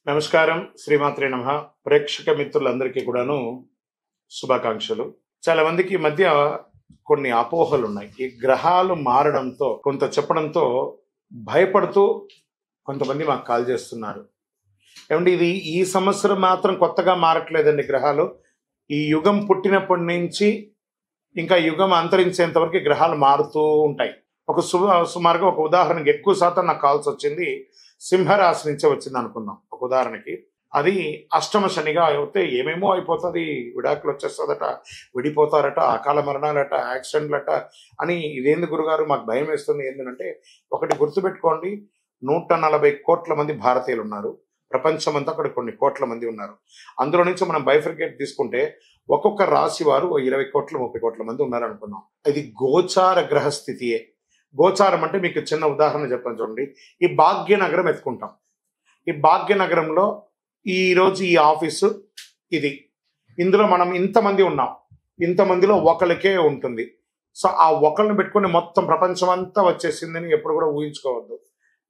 నమస్కారం. శ్రీమాత్రే నమః. ప్రేక్షక మిత్రులందరికీ కూడాను శుభాకాంక్షలు. చాలా మందికి ఈ మధ్య కొన్ని అపోహలు ఉన్నాయి. ఈ గ్రహాలు మారడంతో కొంత చెప్పడంతో భయపడుతూ కొంతమంది మాకు కాల్ చేస్తున్నారు. ఏమంటే ఇది ఈ సంవత్సరం మాత్రం కొత్తగా మారట్లేదండి గ్రహాలు. ఈ యుగం పుట్టినప్పటి నుంచి ఇంకా యుగం అంతరించేంత వరకు గ్రహాలు మారుతూ ఉంటాయి. సుమారుగా ఒక ఉదాహరణకి ఎక్కువ శాతం నాకు కాల్స్ వచ్చింది సింహరాశి నుంచే వచ్చింది అనుకుందాం. ఒక ఉదాహరణకి అది అష్టమ శనిగా అయితే ఏమేమో అయిపోతుంది, విడాకులు వచ్చేస్తుందట, విడిపోతారట, అకాల మరణాలట, యాక్సిడెంట్లట అని. ఇదేంది గురుగారు మాకు భయం వేస్తుంది ఏంటంటే, ఒకటి గుర్తుపెట్టుకోండి, 140 కోట్ల మంది భారతీయులు ఉన్నారు. ప్రపంచమంతా అక్కడ కొన్ని కోట్ల మంది ఉన్నారు. అందులో నుంచి మనం బైఫర్కేట్ తీసుకుంటే ఒక్కొక్క రాశి వారు 20 కోట్ల 30 కోట్ల మంది ఉన్నారు అనుకున్నాం. ఇది గోచార గ్రహస్థితియే. గోచారం అంటే మీకు చిన్న ఉదాహరణ చెప్పాను చూడండి. ఈ భాగ్యనగరం ఎత్తుకుంటాం. ఈ భాగ్యనగరంలో ఈరోజు ఈ ఆఫీసు ఇది, ఇందులో మనం ఇంతమంది ఉన్నాం, ఇంతమందిలో ఒకరికే ఉంటుంది. సో ఆ ఒకరిని పెట్టుకుని మొత్తం ప్రపంచం అంతా వచ్చేసిందని ఎప్పుడు కూడా ఊహించుకోవద్దు.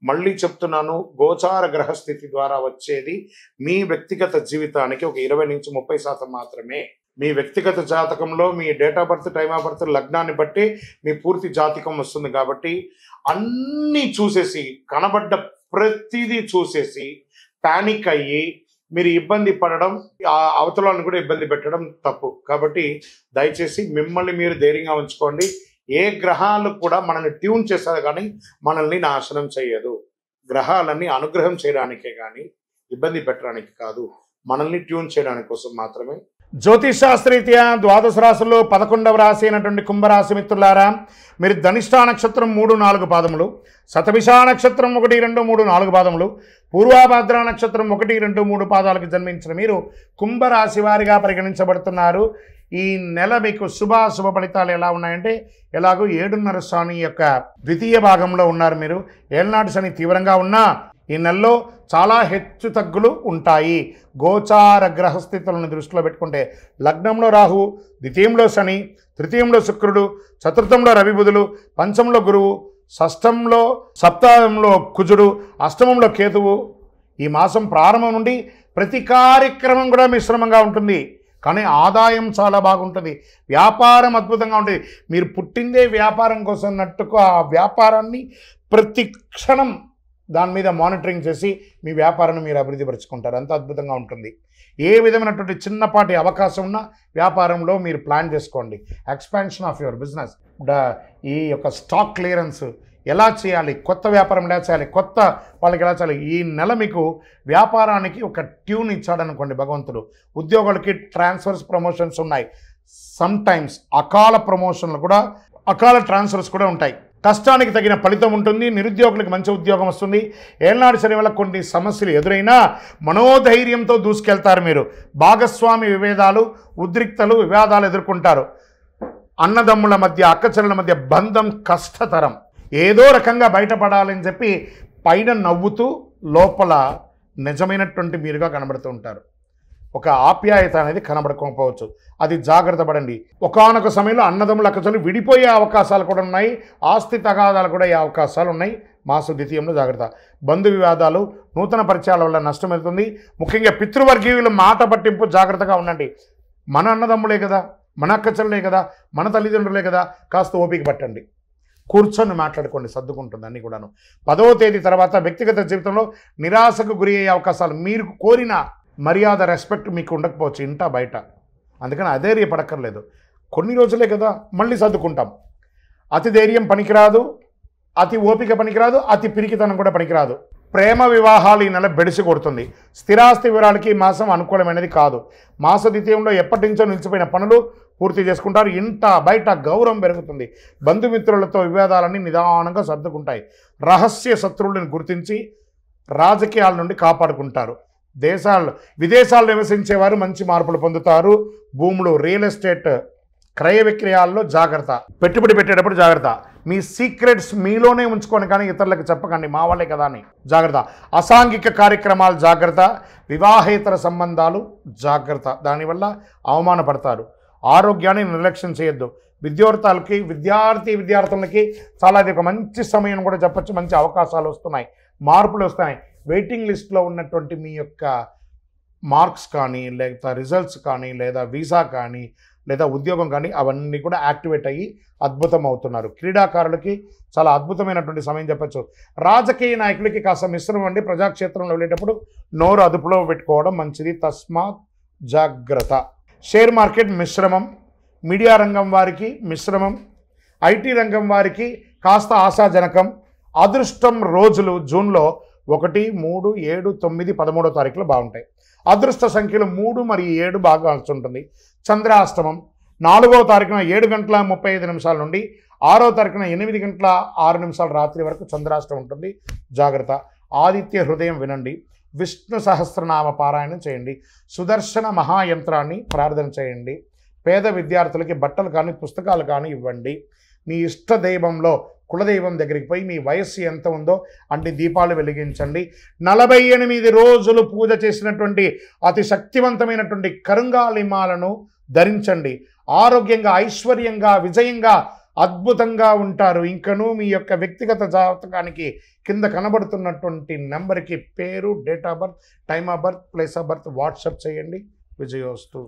మళ్ళీ చెప్తున్నాను, గోచార గ్రహస్థితి ద్వారా వచ్చేది మీ వ్యక్తిగత జీవితానికి ఒక 20 నుంచి 30% మాత్రమే. మీ వ్యక్తిగత జాతకంలో మీ date of birth, time of birth, లగ్నాన్ని బట్టి మీ పూర్తి జాతకం వస్తుంది. కాబట్టి అన్నీ చూసేసి, కనబడ్డ ప్రతిదీ చూసేసి పానిక్ అయ్యి మీరు ఇబ్బంది పడడం, ఆ అవతలను కూడా ఇబ్బంది పెట్టడం తప్పు. కాబట్టి దయచేసి మిమ్మల్ని మీరు ధైర్యంగా ఉంచుకోండి. ఏ గ్రహాలు కూడా మనల్ని ట్యూన్ చేస్తారు కానీ మనల్ని నాశనం చేయదు. గ్రహాలన్నీ అనుగ్రహం చేయడానికే కానీ ఇబ్బంది పెట్టడానికి కాదు, మనల్ని ట్యూన్ చేయడానికి కోసం మాత్రమే. జ్యోతిషాస్త్రరీత్యా ద్వాదశ రాశుల్లో 11వ రాశి అయినటువంటి కుంభరాశి మిత్రులారా, మీరు ధనిష్ఠా నక్షత్రం 3-4 పాదములు, శతభిషా నక్షత్రం 1, 2, 3, 4 పాదములు, పూర్వాభాద్ర నక్షత్రం 1, 2, 3 పాదాలకు జన్మించిన మీరు కుంభరాశి వారిగా పరిగణించబడుతున్నారు. ఈ నెల మీకు శుభ ఫలితాలు ఎలా ఉన్నాయంటే, ఎలాగో 7.5 శని యొక్క ద్వితీయ భాగంలో ఉన్నారు మీరు. ఏళ్నాటి శని తీవ్రంగా ఉన్నా ఈ నెలలో చాలా హెచ్చు తగ్గులు ఉంటాయి. గోచార గ్రహస్థితులను దృష్టిలో పెట్టుకుంటే లగ్నంలో రాహు, ద్వితీయంలో శని, తృతీయంలో శుక్రుడు, చతుర్థంలో రవి బుధులు, పంచమంలో గురువు, షష్టంలో సప్తమంలో కుజుడు, అష్టమంలో కేతువు. ఈ మాసం ప్రారంభం నుండి ప్రతి కార్యక్రమం కూడా మిశ్రమంగా ఉంటుంది, కానీ ఆదాయం చాలా బాగుంటుంది. వ్యాపారం అద్భుతంగా ఉంటుంది. మీరు పుట్టిందే వ్యాపారం కోసం అన్నట్టుకు ఆ వ్యాపారాన్ని ప్రతి క్షణం దాని మీద మానిటరింగ్ చేసి మీ వ్యాపారాన్ని మీరు అభివృద్ధి పరుచుకుంటారు. అంత అద్భుతంగా ఉంటుంది. ఏ విధమైనటువంటి చిన్నపాటి అవకాశం ఉన్నా వ్యాపారంలో మీరు ప్లాన్ చేసుకోండి. ఎక్స్పాన్షన్ ఆఫ్ యువర్ బిజినెస్, ఈ యొక్క స్టాక్ క్లియరెన్స్ ఎలా చేయాలి, కొత్త వ్యాపారం ఎలా చేయాలి, కొత్త వాళ్ళకి ఎలా చేయాలి. ఈ నెల మీకు వ్యాపారానికి ఒక ట్యూన్ ఇచ్చాడనుకోండి భగవంతుడు. ఉద్యోగులకి ట్రాన్స్ఫర్స్, ప్రమోషన్స్ ఉన్నాయి. సమ్ టైమ్స్ అకాల ప్రమోషన్లు కూడా, అకాల ట్రాన్స్ఫర్స్ కూడా ఉంటాయి. కష్టానికి తగిన ఫలితం ఉంటుంది. నిరుద్యోగులకు మంచి ఉద్యోగం వస్తుంది. ఏళ్నాడు శని వల్ల కొన్ని సమస్యలు ఎదురైనా మనోధైర్యంతో దూసుకెళ్తారు మీరు. భాగస్వామి విభేదాలు, ఉద్రిక్తలు, వివాదాలు ఎదుర్కొంటారు. అన్నదమ్ముల మధ్య, అక్కచెల్లెల మధ్య బంధం కష్టతరం. ఏదో రకంగా బయటపడాలని చెప్పి పైన నవ్వుతూ లోపల నిజమైనటువంటి మీరుగా కనబడుతూ ఉంటారు. ఒక ఆప్యాయత అనేది కనబడకపోవచ్చు, అది జాగ్రత్త పడండి. ఒకానొక సమయంలో అన్నదమ్ముల అక్కచెల్లెలు విడిపోయే అవకాశాలు కూడా ఉన్నాయి. ఆస్తి తగాదాలు కూడా అయ్యే అవకాశాలు ఉన్నాయి. మాస ద్వితీయంలో జాగ్రత్త. బంధు వివాదాలు, నూతన పరిచయాల వల్ల నష్టం వెళ్తుంది. ముఖ్యంగా పితృవర్గీయుల మాట పట్టింపు జాగ్రత్తగా ఉండండి. మన అన్నదమ్ములే కదా, మన అక్కచెల్లెలే కదా, మన తల్లిదండ్రులే కదా, కాస్త ఓపిక పట్టండి. కూర్చొని మాట్లాడుకోండి, సర్దుకుంటుంది అన్నీ కూడాను. 10వ తేదీ తర్వాత వ్యక్తిగత జీవితంలో నిరాశకు గురి అయ్యే అవకాశాలు. మీరు కోరిన మర్యాద, రెస్పెక్ట్ మీకు ఉండకపోవచ్చు ఇంట బయట. అందుకని అధైర్యపడక్కర్లేదు. కొన్ని రోజులే కదా, మళ్ళీ సర్దుకుంటాం. అతి ధైర్యం పనికిరాదు, అతి ఓపిక పనికిరాదు, అతి పిరికితనం కూడా పనికిరాదు. ప్రేమ వివాహాలు ఈ నెల బెడిసి కొడుతుంది. స్థిరాస్తి వివరాలకి ఈ మాసం అనుకూలమైనది కాదు. మాస ద్వితీయంలో ఎప్పటి నుంచో నిలిచిపోయిన పనులు పూర్తి చేసుకుంటారు. ఇంట బయట గౌరవం పెరుగుతుంది. బంధుమిత్రులతో వివాదాలన్నీ నిదానంగా సర్దుకుంటాయి. రహస్య శత్రువులను గుర్తించి రాజకీయాల నుండి కాపాడుకుంటారు. విదేశాల్లో నివసించేవారు మంచి మార్పులు పొందుతారు. భూములు, రియల్ ఎస్టేట్ క్రయ విక్రయాల్లో జాగ్రత్త. పెట్టుబడి పెట్టేటప్పుడు జాగ్రత్త. మీ సీక్రెట్స్ మీలోనే ఉంచుకొని కానీ ఇతరులకు చెప్పకండి, మా వాళ్ళే కదా అని జాగ్రత్త. అసాంఘిక కార్యక్రమాలు జాగ్రత్త. వివాహేతర సంబంధాలు జాగ్రత్త, దానివల్ల అవమానపడతారు. ఆరోగ్యాన్ని నిర్లక్ష్యం చేయొద్దు. విద్యార్థులకి చాలా ఇది ఒక మంచి సమయం కూడా చెప్పచ్చు. మంచి అవకాశాలు వస్తున్నాయి, మార్పులు వస్తున్నాయి. వెయిటింగ్ లిస్ట్లో ఉన్నటువంటి మీ యొక్క మార్క్స్ కానీ, లేదా రిజల్ట్స్ కానీ, లేదా వీసా కానీ, లేదా ఉద్యోగం కానీ అవన్నీ కూడా యాక్టివేట్ అయ్యి అద్భుతం అవుతున్నారు. క్రీడాకారులకి చాలా అద్భుతమైనటువంటి సమయం చెప్పచ్చు. రాజకీయ నాయకులకి కాస్త మిశ్రమం అండి. ప్రజాక్షేత్రంలో వెళ్ళేటప్పుడు నోరు అదుపులో పెట్టుకోవడం మంచిది. తస్మాత్ జాగ్రత్త. షేర్ మార్కెట్ మిశ్రమం, మీడియా రంగం వారికి మిశ్రమం, ఐటీ రంగం వారికి కాస్త ఆశాజనకం. అదృష్టం రోజులు జూన్లో 1, 3, 7, 9, 13వ తారీఖులో బాగుంటాయి. అదృష్ట సంఖ్యలు 3 మరియు 7 బాగా ఉంటుంది. చంద్రాష్టమం 4వ తారీఖున 7:35 నుండి 6వ తారీఖున 8:06 రాత్రి వరకు చంద్రాష్టమం ఉంటుంది. జాగ్రత్త. ఆదిత్య హృదయం వినండి. విష్ణు సహస్రనామ పారాయణం చేయండి. సుదర్శన మహాయంత్రాన్ని ప్రార్థన చేయండి. పేద విద్యార్థులకి బట్టలు కానీ పుస్తకాలు కానీ ఇవ్వండి. మీ ఇష్ట దైవంలో కులదైవం దగ్గరికి పోయి మీ వయస్సు ఎంత ఉందో అన్ని దీపాలు వెలిగించండి. 48 రోజులు పూజ చేసినటువంటి అతి శక్తివంతమైనటువంటి కరుంగాలిమాలను ధరించండి. ఆరోగ్యంగా, ఐశ్వర్యంగా, విజయంగా, అద్భుతంగా ఉంటారు. ఇంకనూ మీ యొక్క వ్యక్తిగత జాతకానికి కింద కనబడుతున్నటువంటి నెంబర్కి పేరు, date of birth, time of birth, place of birth WhatsApp చేయండి. విజయోస్తు.